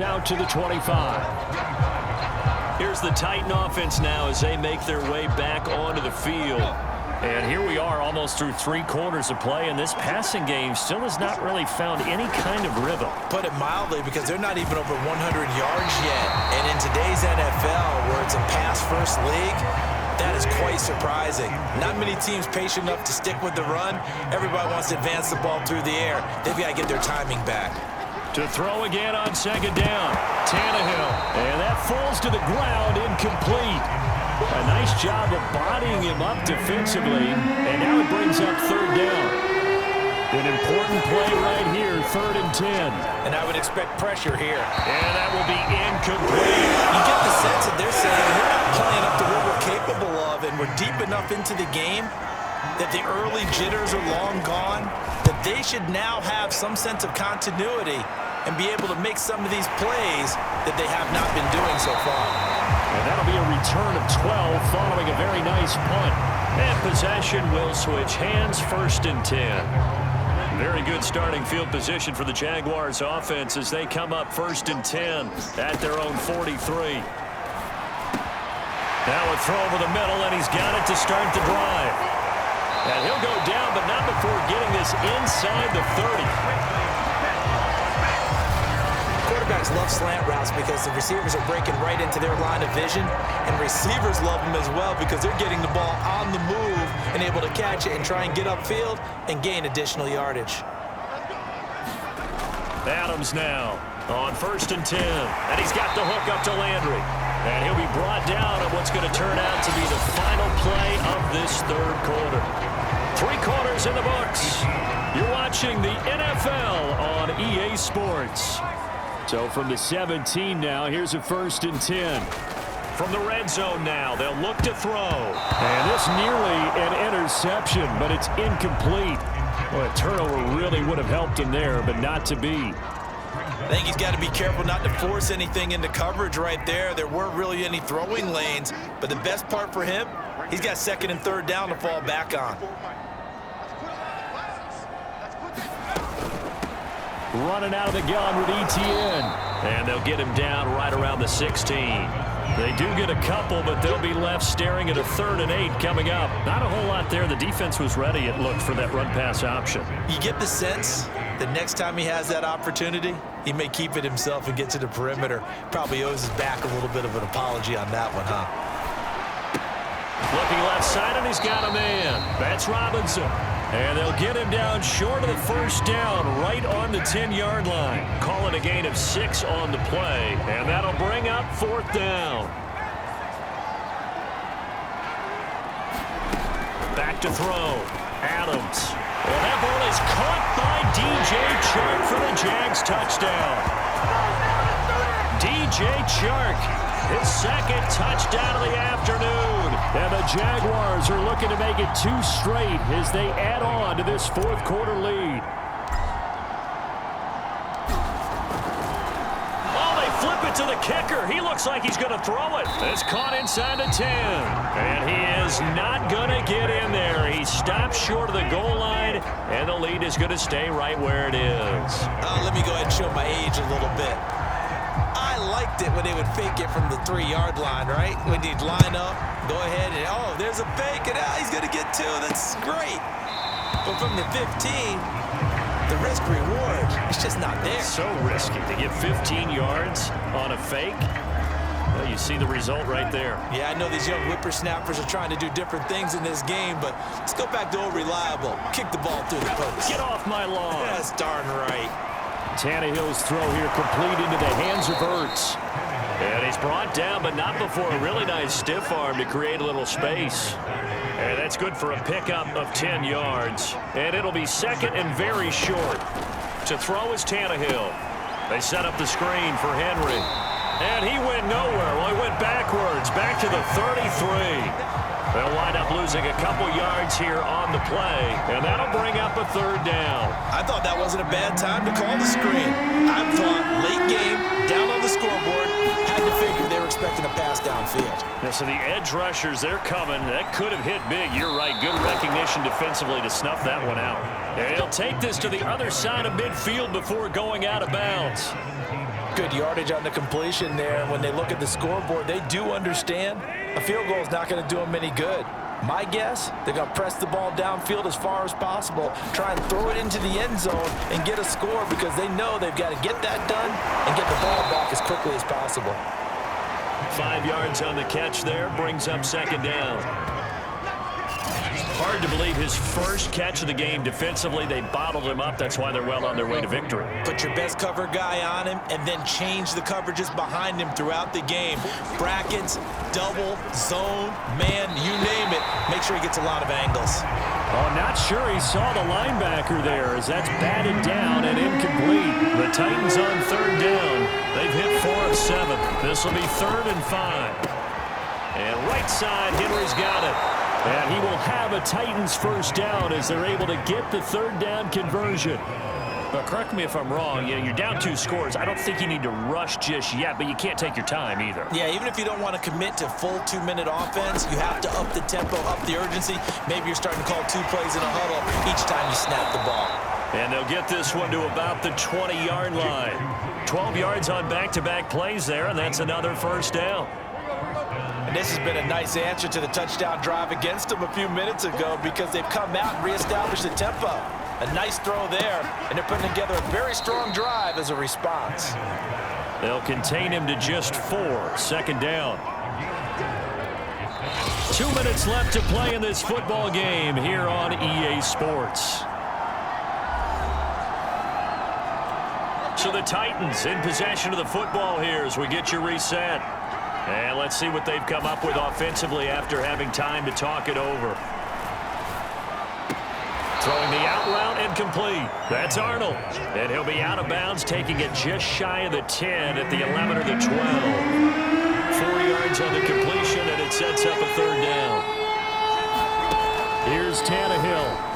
Out to the 25. Here's the Titan offense now as they make their way back onto the field. And here we are almost through 3 quarters of play, and this passing game still has not really found any kind of rhythm. Put it mildly, because they're not even over 100 yards yet. And in today's NFL, where it's a pass-first league, that is quite surprising. Not many teams patient enough to stick with the run. Everybody wants to advance the ball through the air. They've got to get their timing back. To throw again on second down, Tannehill. And that falls to the ground, incomplete. A nice job of bodying him up defensively, and now it brings up third down. An important play right here, 3rd and 10. And I would expect pressure here. And that will be incomplete. You get the sense that they're saying we're not playing up to what we're capable of, and we're deep enough into the game that the early jitters are long gone, that they should now have some sense of continuity and be able to make some of these plays that they have not been doing so far. And that'll be a return of 12 following a very nice punt. And possession will switch hands, 1st and 10. Very good starting field position for the Jaguars offense as they come up 1st and 10 at their own 43. Now a throw over the middle, and he's got it to start the drive. And he'll go down, but not before getting this inside the 30. Quarterbacks love slant routes because the receivers are breaking right into their line of vision, and receivers love them as well because they're getting the ball on the move and able to catch it and try and get upfield and gain additional yardage. Adams now on 1st and 10, and he's got the hook up to Landry. And he'll be brought down on what's going to turn out to be the final play of this 3rd quarter. 3 quarters in the books. You're watching the NFL on EA Sports. So from the 17 now, here's a 1st and 10. From the red zone now, they'll look to throw. And this nearly an interception, but it's incomplete. Well, a turnover really would have helped him there, but not to be. I think he's got to be careful not to force anything into coverage right there. There weren't really any throwing lanes, but the best part for him, he's got 2nd and 3rd down to fall back on. Running out of the gun with Etienne. And they'll get him down right around the 16. They do get a couple, but they'll be left staring at a 3rd and 8 coming up. Not a whole lot there. The defense was ready, it looked, for that run-pass option. You get the sense that next time he has that opportunity, he may keep it himself and get to the perimeter. Probably owes his back a little bit of an apology on that one, huh? Looking left side, and he's got a man. That's Robinson. And they'll get him down short of the 1st down, right on the 10-yard line. Calling a gain of 6 on the play, and that'll bring up 4th down. Back to throw. Adams. Well, that ball is caught by DJ Chark for the Jags touchdown. DJ Chark, his 2nd touchdown of the afternoon. And the Jaguars are looking to make it 2 straight as they add on to this 4th quarter lead. Oh, they flip it to the kicker. He looks like he's going to throw it. It's caught inside the 10. And he is not going to get in there. He stops short of the goal line, and the lead is going to stay right where it is. Let me go ahead and show my age a little bit. I liked it when they would fake it from the 3-yard line, right? When you'd line up, go ahead and, oh, there's a fake, and he's going to get 2. That's great. But from the 15, the risk-reward, it's just not there. So risky to get 15 yards on a fake. Well, you see the result right there. Yeah, I know these young whippersnappers are trying to do different things in this game, but let's go back to old reliable. Kick the ball through the post. Get off my lawn. That's darn right. Tannehill's throw here complete into the hands of Ertz. And he's brought down, but not before a really nice stiff arm to create a little space. And that's good for a pickup of 10 yards. And it'll be 2nd and very short. To throw is Tannehill. They set up the screen for Henry. And he went nowhere. Well, he went backwards, back to the 33. They'll wind up losing a couple yards here on the play, and that'll bring up a 3rd down. I thought that wasn't a bad time to call the screen. I thought late game, down on the scoreboard, had to figure they were expecting a pass downfield. Yeah, so the edge rushers, they're coming. That could have hit big. You're right. Good recognition defensively to snuff that one out. And he'll take this to the other side of midfield before going out of bounds. good yardage on the completion there. When they look at the scoreboard, they do understand a field goal is not going to do them any good. My guess, they're going to press the ball downfield as far as possible, try and throw it into the end zone and get a score because they know they've got to get that done and get the ball back as quickly as possible. 5 yards on the catch there, brings up second down. Hard to believe his first catch of the game defensively. They bottled him up. That's why they're well on their way to victory. Put your best cover guy on him and then change the coverages behind him throughout the game. Brackets, double, zone, man, you name it. Make sure he gets a lot of angles. Oh, not sure he saw the linebacker there as that's batted down and incomplete. The Titans on third down. They've hit 4 of 7. This will be 3rd and 5. And right side, Henry's got it. And he will have a Titans first down as they're able to get the third down conversion. But correct me if I'm wrong, you're down 2 scores. I don't think you need to rush just yet, but you can't take your time either. Yeah, even if you don't want to commit to full 2-minute offense, you have to up the tempo, up the urgency. Maybe you're starting to call 2 plays in a huddle each time you snap the ball. And they'll get this one to about the 20-yard line. 12 yards on back-to-back plays there, and that's another first down. And this has been a nice answer to the touchdown drive against them a few minutes ago because they've come out and reestablished the tempo. A nice throw there, and they're putting together a very strong drive as a response. They'll contain him to just 4. Second down. 2 minutes left to play in this football game here on EA Sports. So the Titans in possession of the football here as we get you reset. And let's see what they've come up with offensively after having time to talk it over. Throwing the out route and complete. That's Arnold. And he'll be out of bounds, taking it just shy of the 10 at the 11 or the 12. 4 yards on the completion, and it sets up a third down. Here's Tannehill.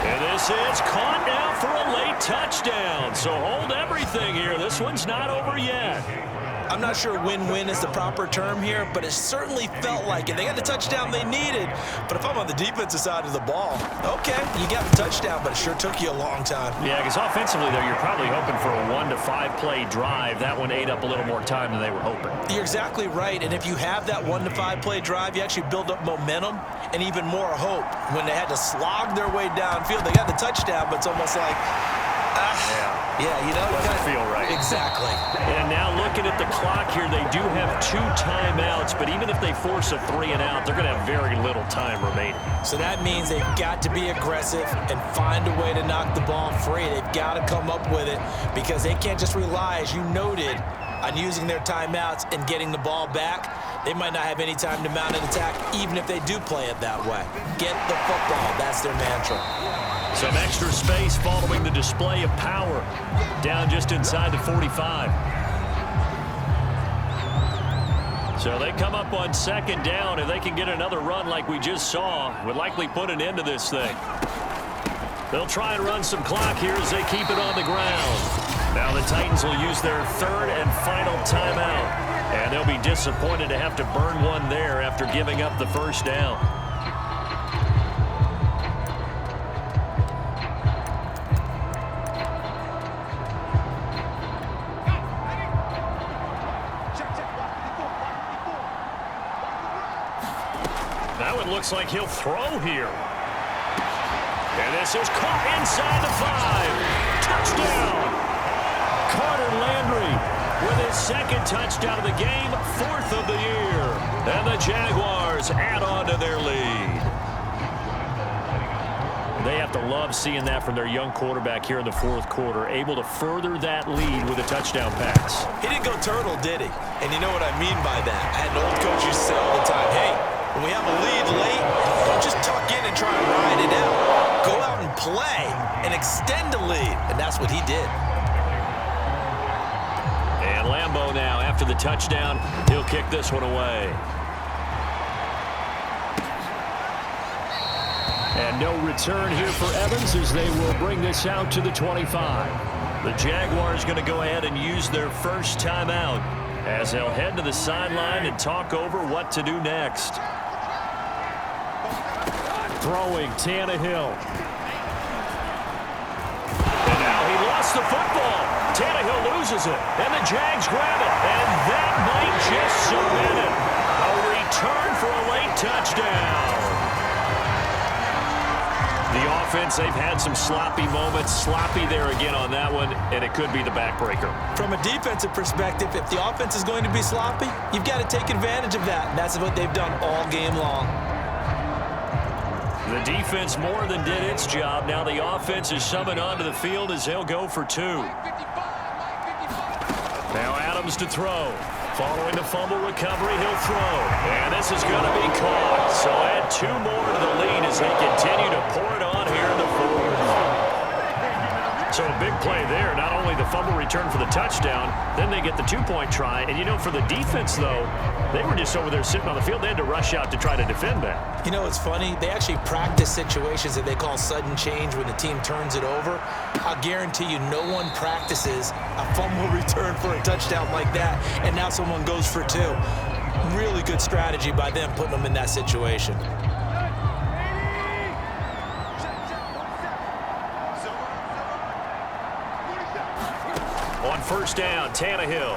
And this is caught now for a late touchdown. So hold everything here. This one's not over yet. I'm not sure win-win is the proper term here, but it certainly felt like it. They got the touchdown they needed, but if I'm on the defensive side of the ball, okay, you got the touchdown, but it sure took you a long time. Yeah, because offensively, though, you're probably hoping for a 1 to 5 play drive. That one ate up a little more time than they were hoping. You're exactly right, and if you have that 1 to 5 play drive, you actually build up momentum and even more hope. When they had to slog their way downfield, they got the touchdown, but it's almost like, yeah, you know, doesn't feel right. Exactly. And now looking at the clock here, they do have 2 timeouts, but even if they force a 3 and out, they're going to have very little time remaining. So that means they've got to be aggressive and find a way to knock the ball free. They've got to come up with it because they can't just rely, as you noted, on using their timeouts and getting the ball back. They might not have any time to mount an attack, even if they do play it that way. Get the football. That's their mantra. Some extra space following the display of power. Down just inside the 45. So they come up on second down. If they can get another run like we just saw, would likely put an end to this thing. They'll try and run some clock here as they keep it on the ground. Now the Titans will use their 3rd and final timeout. And they'll be disappointed to have to burn one there after giving up the first down. Now it looks like he'll throw here. And this is caught inside the 5. Touchdown! Carter Landry with his 2nd touchdown of the game, 4th of the year. And the Jaguars add on to their lead. They have to love seeing that from their young quarterback here in the 4th quarter, able to further that lead with a touchdown pass. He didn't go turtle, did he? And you know what I mean by that. I had an old coach who used to say all the time, hey, when we have a lead late, don't just tuck in and try and ride it out. Go out and play and extend the lead. And that's what he did. And Lambeau now, after the touchdown, he'll kick this one away. And no return here for Evans as they will bring this out to the 25. The Jaguars going to go ahead and use their first timeout as they'll head to the sideline and talk over what to do next. Throwing Tannehill. And now he lost the football. Tannehill loses it, and the Jags grab it, and that might just cement it. A return for a late touchdown. The offense, they've had some sloppy moments. Sloppy there again on that one, and it could be the backbreaker. From a defensive perspective, if the offense is going to be sloppy, you've got to take advantage of that, and that's what they've done all game long. The defense more than did its job. Now the offense is summoned onto the field as they'll go for two. Now Adams to throw. Following the fumble recovery, he'll throw. And this is going to be caught. So add 2 more to the lead as they continue to pour it on here in the fourth. So a big play there. Not only the fumble return for the touchdown, then they get the 2-point try. And, you know, for the defense, though, they were just over there sitting on the field. They had to rush out to try to defend that. You know, it's funny. They actually practice situations that they call sudden change when the team turns it over. I'll guarantee you no one practices a fumble return for a touchdown like that, and now someone goes for 2. Really good strategy by them putting them in that situation. On first down, Tannehill.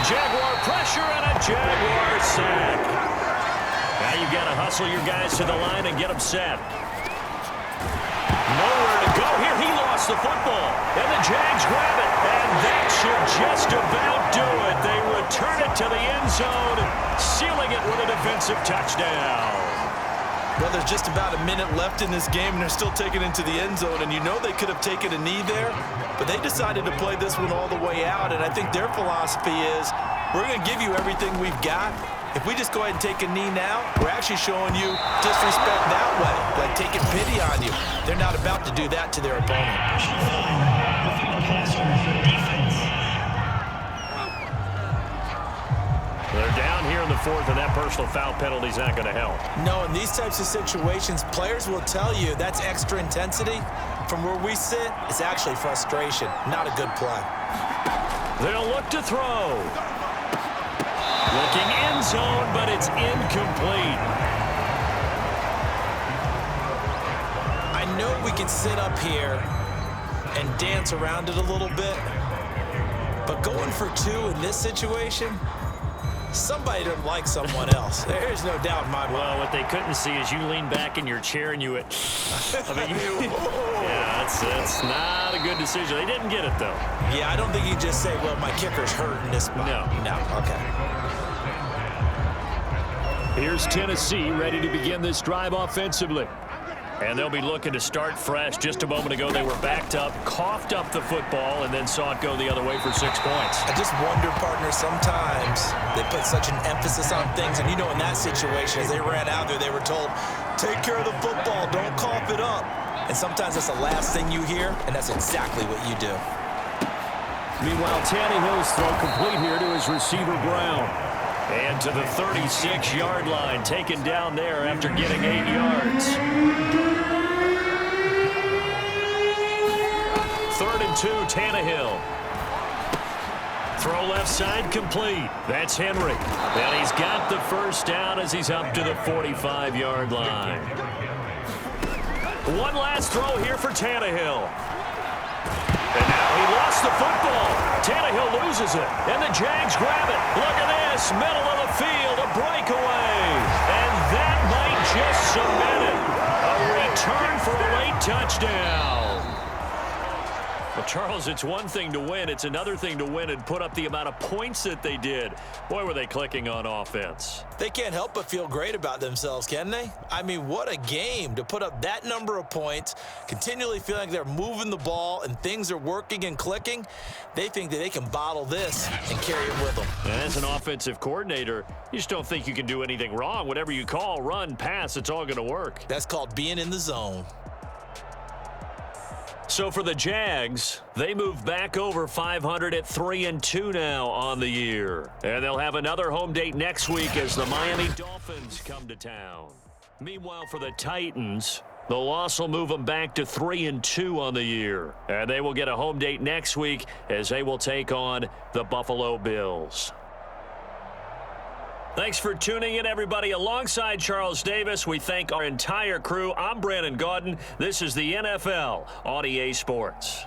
Jaguar pressure and a Jaguar sack. Now you've got to hustle your guys to the line and get them set. Nowhere to go here. He lost the football. And the Jags grab it. And that should just about do it. They return it to the end zone, sealing it with a defensive touchdown. Well, there's just about a minute left in this game, and they're still taking it into the end zone. And you know they could have taken a knee there, but they decided to play this one all the way out. And I think their philosophy is, we're going to give you everything we've got. If we just go ahead and take a knee now, we're actually showing you disrespect that way, like taking pity on you. They're not about to do that to their opponent. They're down here in the fourth, and that personal foul penalty is not going to help. No, in these types of situations, players will tell you that's extra intensity. From where we sit, it's actually frustration, not a good play. They'll look to throw. Looking end zone, but it's incomplete. I know we can sit up here and dance around it a little bit, but going for 2 in this situation, somebody doesn't like someone else. There's no doubt in my mind. Well, what they couldn't see is you lean back in your chair and you went, yeah, it's not a good decision. They didn't get it, though. Yeah, I don't think you just say, well, my kicker's hurt in this spot. No, okay. Here's Tennessee ready to begin this drive offensively. And they'll be looking to start fresh. Just a moment ago, they were backed up, coughed up the football, and then saw it go the other way for 6 points. I just wonder, partner, sometimes they put such an emphasis on things. And, you know, in that situation, as they ran out there, they were told, take care of the football, don't cough it up. And sometimes that's the last thing you hear, and that's exactly what you do. Meanwhile, Tannehill's throw complete here to his receiver, Brown. And to the 36-yard line, taken down there after getting 8 yards. 3rd and 2, Tannehill. Throw left side complete. That's Henry. And he's got the first down as he's up to the 45-yard line. One last throw here for Tannehill. And now he lost the football. Tannehill loses it, and the Jags grab it. Look at this, middle of the field, a breakaway. And that might just cement it. A return for a late touchdown. Well, Charles, it's one thing to win. It's another thing to win and put up the amount of points that they did. Boy, were they clicking on offense. They can't help but feel great about themselves, can they? I mean, what a game to put up that number of points, continually feeling like they're moving the ball and things are working and clicking. They think that they can bottle this and carry it with them. And as an offensive coordinator, you just don't think you can do anything wrong. Whatever you call, run, pass, it's all going to work. That's called being in the zone. So for the Jags, they move back over 500 at 3-2 now on the year. And they'll have another home date next week as the Miami Dolphins come to town. Meanwhile, for the Titans, the loss will move them back to 3-2 on the year. And they will get a home date next week as they will take on the Buffalo Bills. Thanks for tuning in, everybody. Alongside Charles Davis, we thank our entire crew. I'm Brandon Gaudin. This is the NFL on EA Sports.